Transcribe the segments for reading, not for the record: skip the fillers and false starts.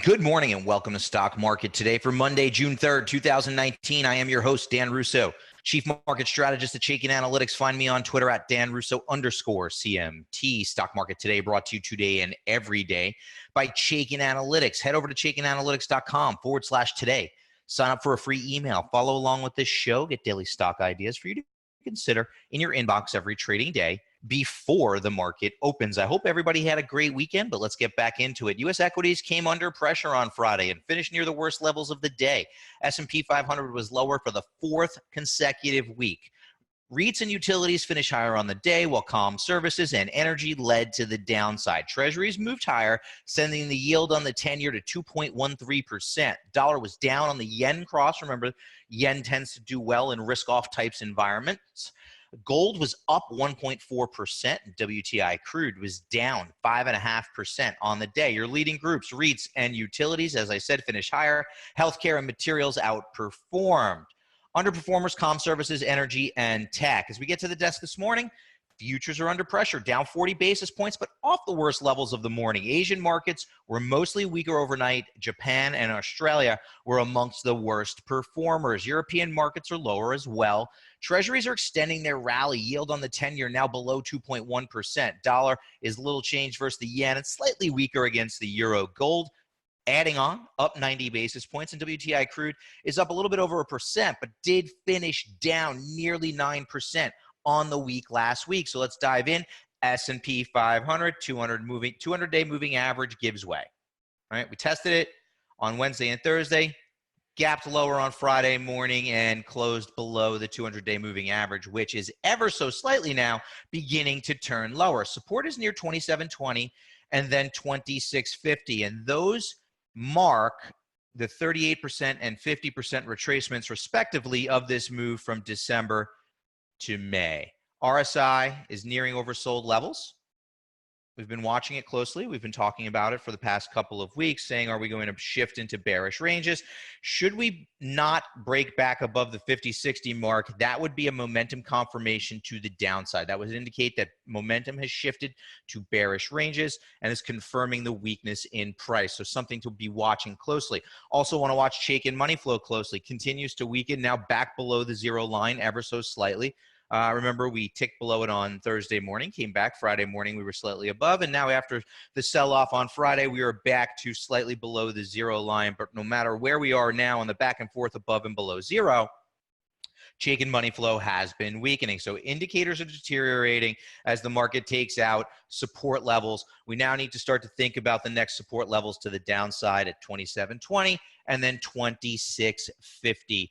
Good morning and welcome to Stock Market Today for Monday, June 3rd, 2019. I am your host, Dan Russo, Chief Market Strategist at Chaikin Analytics. Find me on Twitter at DanRusso_CMT. Stock Market Today brought to you today and every day by Chaikin Analytics. Head over to ChaikinAnalytics.com/today. Sign up for a free email. Follow along with this show. Get daily stock ideas for you to consider in your inbox every trading day before the market opens. I hope everybody had a great weekend, but let's get back into it. U.S. equities came under pressure on Friday and finished near the worst levels of the day. S&P 500 was lower for the fourth consecutive week. REITs and utilities finished higher on the day, while comm services and energy led to the downside. Treasuries moved higher, sending the yield on the 10-year to 2.13%. Dollar was down on the yen cross. Remember, yen tends to do well in risk-off types environments. Gold was up 1.4%. WTI crude was down 5.5% on the day. Your leading groups, REITs and utilities, as I said, finished higher. Healthcare and materials outperformed. Underperformers, comm services, energy, and tech. As we get to the desk this morning, futures are under pressure, down 40 basis points, but off the worst levels of the morning. Asian markets were mostly weaker overnight. Japan and Australia were amongst the worst performers. European markets are lower as well. Treasuries are extending their rally. Yield on the 10-year now below 2.1%. Dollar is little change versus the yen. It's slightly weaker against the euro. Gold adding on, up 90 basis points, and WTI crude is up a little bit over 1%, but did finish down nearly 9% on the week last week. So let's dive in. S&P 500, 200-day moving average gives way. All right, we tested it on Wednesday and Thursday, gapped lower on Friday morning, and closed below the 200-day moving average, which is ever so slightly now beginning to turn lower. Support is near 2720 and then 2650, and those mark the 38% and 50% retracements, respectively, of this move from December to May. RSI is nearing oversold levels. We've been watching it closely. We've been talking about it for the past couple of weeks, saying, are we going to shift into bearish ranges? Should we not break back above the 50-60 mark, that would be a momentum confirmation to the downside. That would indicate that momentum has shifted to bearish ranges and is confirming the weakness in price. So something to be watching closely. Also want to watch Chaikin money flow closely. Continues to weaken, now back below the zero line ever so slightly. Remember, we ticked below it on Thursday morning, came back Friday morning, we were slightly above, and now after the sell-off on Friday, we are back to slightly below the zero line. But no matter where we are now on the back and forth above and below zero, Chaikin money flow has been weakening. So indicators are deteriorating as the market takes out support levels. We now need to start to think about the next support levels to the downside at 2720 and then 2650.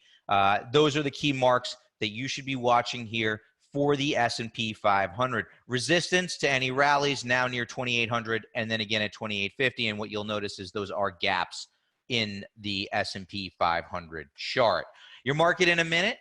Those are the key marks that you should be watching here for the S&P 500. Resistance to any rallies now near 2,800 and then again at 2,850. And what you'll notice is those are gaps in the S&P 500 chart. Your market in a minute.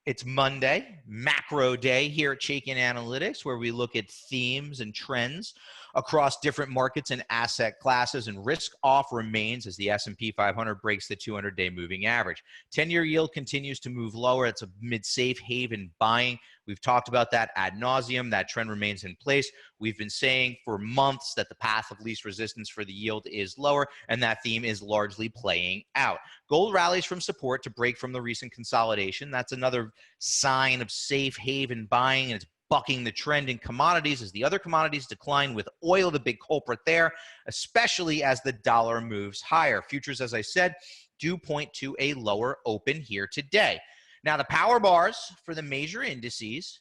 It's Monday, macro day here at Chaikin Analytics, where we look at themes and trends across different markets and asset classes, and risk off remains as the S&P 500 breaks the 200-day moving average. 10-year yield continues to move lower. It's a mid-safe haven buying. We've talked about that ad nauseum. That trend remains in place. We've been saying for months that the path of least resistance for the yield is lower, and that theme is largely playing out. Gold rallies from support to break from the recent consolidation. That's another sign of safe haven buying, and it's bucking the trend in commodities as the other commodities decline, with oil the big culprit there, especially as the dollar moves higher. Futures, as I said, do point to a lower open here today. Now, the power bars for the major indices,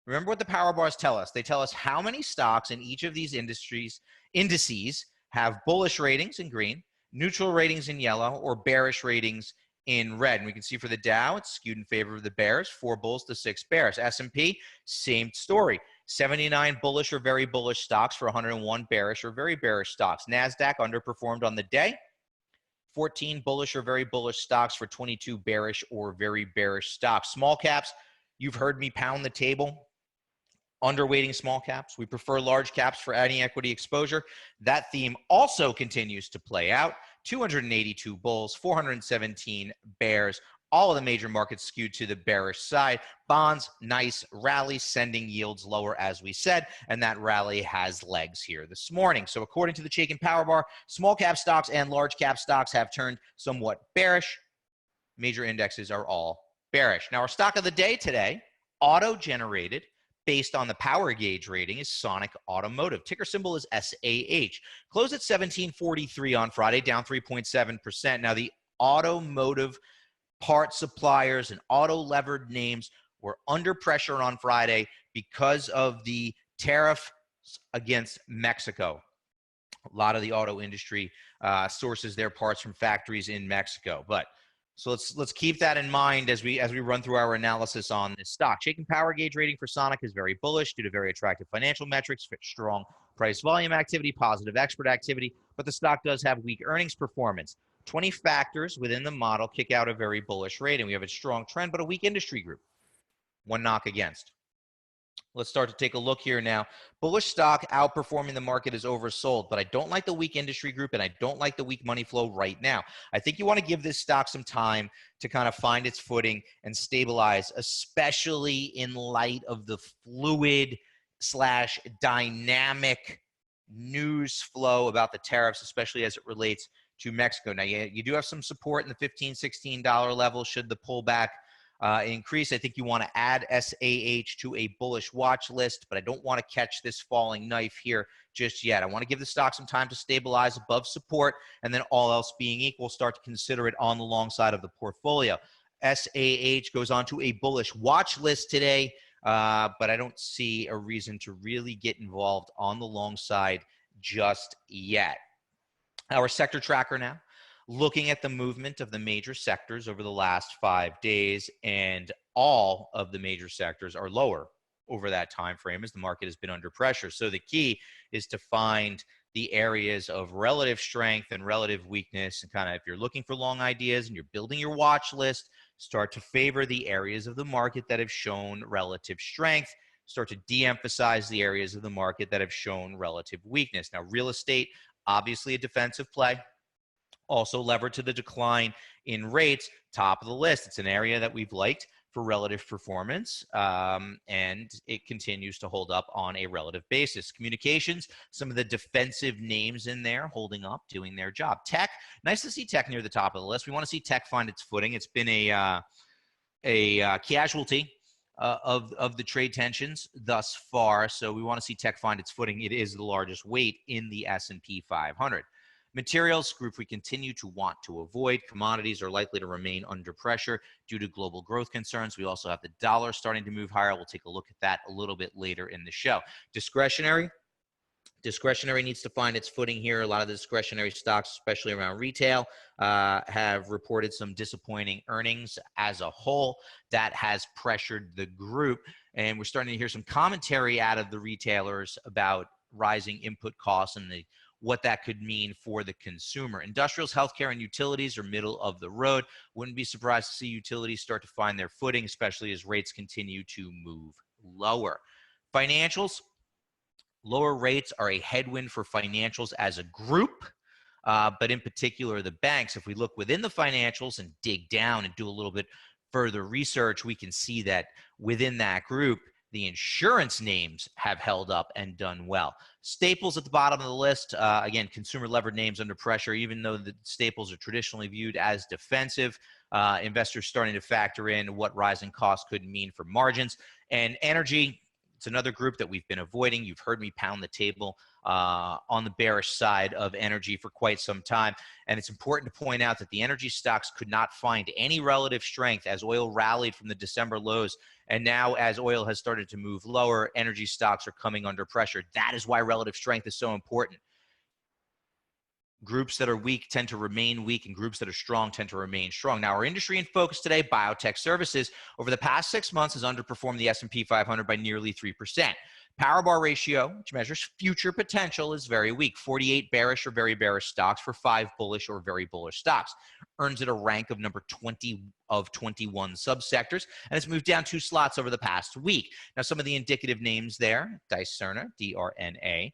remember what the power bars tell us. They tell us how many stocks in each of these indices have bullish ratings in green, neutral ratings in yellow, or bearish ratings in red. And we can see for the Dow, it's skewed in favor of the bears, 4 bulls to 6 bears. S&P, same story. 79 bullish or very bullish stocks for 101 bearish or very bearish stocks. NASDAQ underperformed on the day. 14 bullish or very bullish stocks for 22 bearish or very bearish stocks. Small caps, you've heard me pound the table. Underweighting small caps. We prefer large caps for adding equity exposure. That theme also continues to play out. 282 bulls, 417 bears All of the major markets skewed to the bearish side. Bonds, nice rally, sending yields lower, as we said, and that rally has legs here this morning. So according to the Chaikin Power Bar, small cap stocks and large cap stocks have turned somewhat bearish. Major indexes are all bearish. Now, our stock of the day today, auto-generated, based on the power gauge rating, is Sonic Automotive. Ticker symbol is SAH. Closed at 1743 on Friday, down 3.7%. Now, the automotive part suppliers and auto-levered names were under pressure on Friday because of the tariff against Mexico. A lot of the auto industry sources their parts from factories in Mexico. But so let's keep that in mind as we run through our analysis on this stock. Chaikin Power Gauge rating for Sonic is very bullish due to very attractive financial metrics, strong price volume activity, positive export activity, but the stock does have weak earnings performance. 20 factors within the model kick out a very bullish rating. We have a strong trend, but a weak industry group. One knock against. Let's start to take a look here now. Bullish stock outperforming the market is oversold, but I don't like the weak industry group and I don't like the weak money flow right now. I think you want to give this stock some time to kind of find its footing and stabilize, especially in light of the fluid / dynamic news flow about the tariffs, especially as it relates to Mexico. Now, you do have some support in the $15, $16 level should the pullback increase. I think you want to add SAH to a bullish watch list, but I don't want to catch this falling knife here just yet. I want to give the stock some time to stabilize above support, and then all else being equal, start to consider it on the long side of the portfolio. SAH goes on to a bullish watch list today, but I don't see a reason to really get involved on the long side just yet. Our sector tracker now, looking at the movement of the major sectors over the last 5 days, and all of the major sectors are lower over that time frame as the market has been under pressure. So the key is to find the areas of relative strength and relative weakness, and kind of, if you're looking for long ideas and you're building your watch list, start to favor the areas of the market that have shown relative strength, start to de-emphasize the areas of the market that have shown relative weakness. Now, real estate, obviously a defensive play, also levered to the decline in rates, top of the list. It's an area that we've liked for relative performance, and it continues to hold up on a relative basis. Communications, some of the defensive names in there holding up, doing their job. Tech, nice to see tech near the top of the list. We want to see tech find its footing. It's been a casualty of the trade tensions thus far, so we want to see tech find its footing. It is the largest weight in the S&P 500. Materials group we continue to want to avoid. Commodities are likely to remain under pressure due to global growth concerns. We also have the dollar starting to move higher. We'll take a look at that a little bit later in the show. Discretionary needs to find its footing here. A lot of the discretionary stocks, especially around retail, have reported some disappointing earnings as a whole. That has pressured the group, and we're starting to hear some commentary out of the retailers about rising input costs and what that could mean for the consumer. Industrials, healthcare, and utilities are middle of the road. Wouldn't be surprised to see utilities start to find their footing, especially as rates continue to move lower. Financials, lower rates are a headwind for financials as a group, but in particular the banks. If we look within the financials and dig down and do a little bit further research, we can see that within that group, the insurance names have held up and done well. Staples at the bottom of the list. Again, consumer levered names under pressure, even though the staples are traditionally viewed as defensive. Investors starting to factor in what rising costs could mean for margins. And energy, it's another group that we've been avoiding. You've heard me pound the table on the bearish side of energy for quite some time. And it's important to point out that the energy stocks could not find any relative strength as oil rallied from the December lows. And now as oil has started to move lower, energy stocks are coming under pressure. That is why relative strength is so important. Groups that are weak tend to remain weak, and groups that are strong tend to remain strong. Now, our industry in focus today, biotech services, over the past 6 months has underperformed the S&P 500 by nearly 3%. Power bar ratio, which measures future potential, is very weak. 48 bearish or very bearish stocks for 5 bullish or very bullish stocks. Earns it a rank of number 20 of 21 subsectors, and it's moved down 2 slots over the past week. Now, some of the indicative names there, Dicerna, D-R-N-A,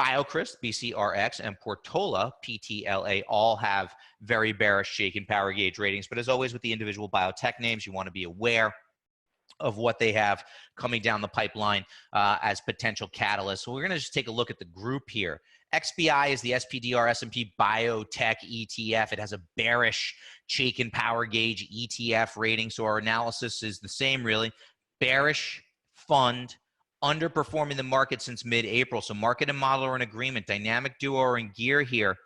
BioCryst, BCRX, and Portola, PTLA, all have very bearish shake and power gauge ratings. But as always with the individual biotech names, you want to be aware of what they have coming down the pipeline as potential catalysts. So we're going to just take a look at the group here. XBI is the SPDR S&P Biotech ETF. It has a bearish shake and power gauge ETF rating. So our analysis is the same, really. Bearish fund, underperforming the market since mid-April. So market and model are in agreement. Dynamic duo are in gear here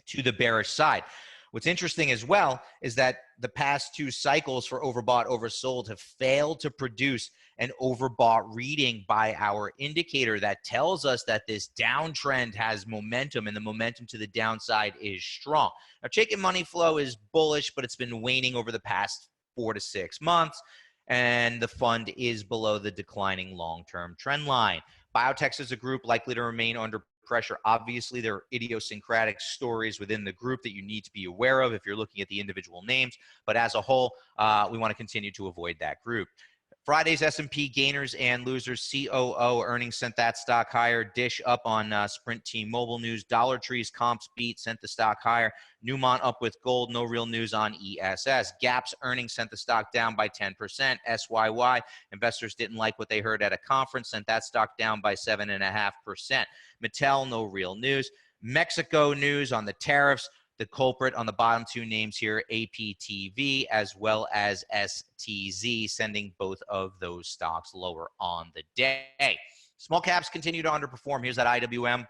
to the bearish side. What's interesting as well is that the past two cycles for overbought, oversold have failed to produce an overbought reading by our indicator. That tells us that this downtrend has momentum, and the momentum to the downside is strong. Now, chicken money flow is bullish, but it's been waning over the past 4 to 6 months, and the fund is below the declining long-term trend line. Biotech as a group likely to remain under pressure. Obviously, there are idiosyncratic stories within the group that you need to be aware of if you're looking at the individual names. But as a whole, we want to continue to avoid that group. Friday's S&P gainers and losers. COO earnings sent that stock higher. Dish up on Sprint T-Mobile news. Dollar Tree's comps beat sent the stock higher. Newmont up with gold. No real news on ESS. Gap's earnings sent the stock down by 10%. SYY, investors didn't like what they heard at a conference, sent that stock down by 7.5%. Mattel, no real news. Mexico news on the tariffs. The culprit on the bottom two names here, APTV as well as STZ, sending both of those stocks lower on the day. Small caps continue to underperform. Here's that IWM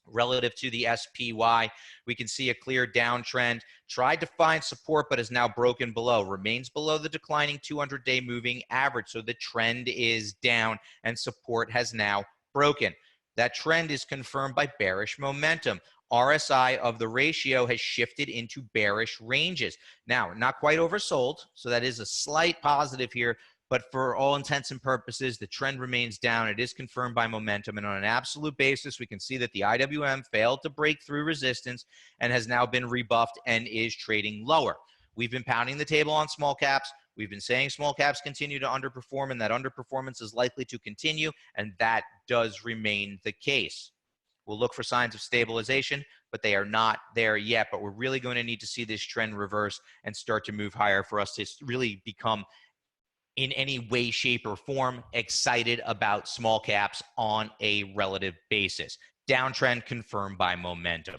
relative to the SPY. We can see a clear downtrend. Tried to find support, but is now broken below. Remains below the declining 200-day moving average. So the trend is down, and support has now broken. That trend is confirmed by bearish momentum. RSI of the ratio has shifted into bearish ranges. Now, not quite oversold, so that is a slight positive here, but for all intents and purposes, the trend remains down. It is confirmed by momentum, and on an absolute basis, we can see that the IWM failed to break through resistance and has now been rebuffed and is trading lower. We've been pounding the table on small caps. We've been saying small caps continue to underperform, and that underperformance is likely to continue, and that does remain the case. We'll look for signs of stabilization, but they are not there yet. But we're really going to need to see this trend reverse and start to move higher for us to really become, in any way, shape, or form, excited about small caps on a relative basis. Downtrend confirmed by momentum.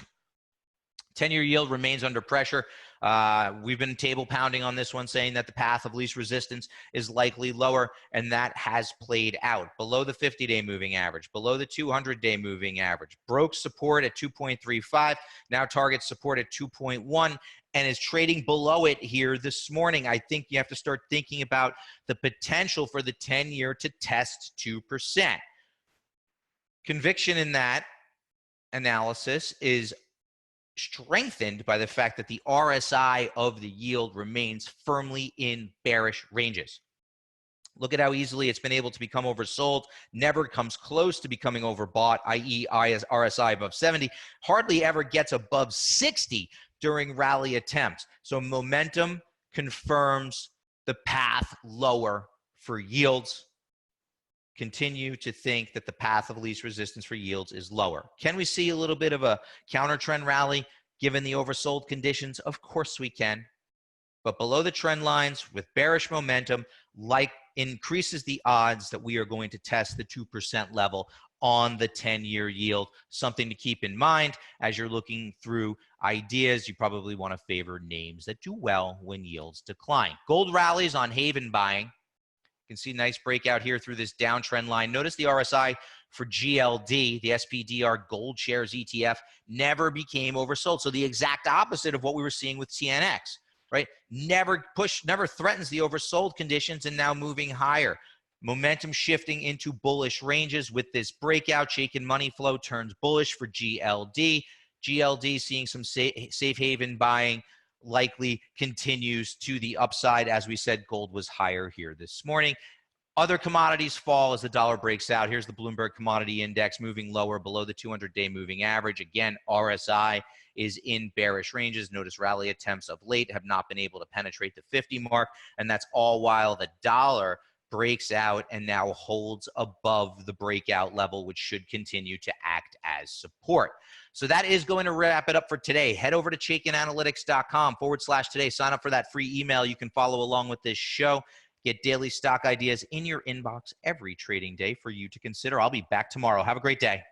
10-year yield remains under pressure. We've been table pounding on this one, saying that the path of least resistance is likely lower, and that has played out. Below the 50-day moving average, below the 200-day moving average. Broke support at 2.35, now targets support at 2.1, and is trading below it here this morning. I think you have to start thinking about the potential for the 10-year to test 2%. Conviction in that analysis is strengthened by the fact that the RSI of the yield remains firmly in bearish ranges. Look at how easily it's been able to become oversold, never comes close to becoming overbought, i.e. RSI above 70, hardly ever gets above 60 during rally attempts. So momentum confirms the path lower for yields. Continue to think that the path of least resistance for yields is lower. Can we see a little bit of a counter trend rally given the oversold conditions? Of course we can. But below the trend lines with bearish momentum increases the odds that we are going to test the 2% level on the 10-year yield. Something to keep in mind as you're looking through ideas. You probably want to favor names that do well when yields decline. Gold rallies on haven buying. You can see a nice breakout here through this downtrend line. Notice the RSI for GLD, the SPDR Gold Shares ETF, never became oversold. So the exact opposite of what we were seeing with TNX, right? Never threatens the oversold conditions and now moving higher. Momentum shifting into bullish ranges with this breakout. Shaken money flow turns bullish for GLD. GLD seeing some safe haven buying, likely continues to the upside. As we said, gold was higher here this morning. Other commodities fall as the dollar breaks out. Here's the Bloomberg Commodity Index moving lower below the 200-day moving average. Again, RSI is in bearish ranges. Notice rally attempts of late have not been able to penetrate the 50 mark, and that's all while the dollar breaks out and now holds above the breakout level, which should continue to act as support. So that is going to wrap it up for today. Head over to chaikinanalytics.com/today. Sign up for that free email. You can follow along with this show. Get daily stock ideas in your inbox every trading day for you to consider. I'll be back tomorrow. Have a great day.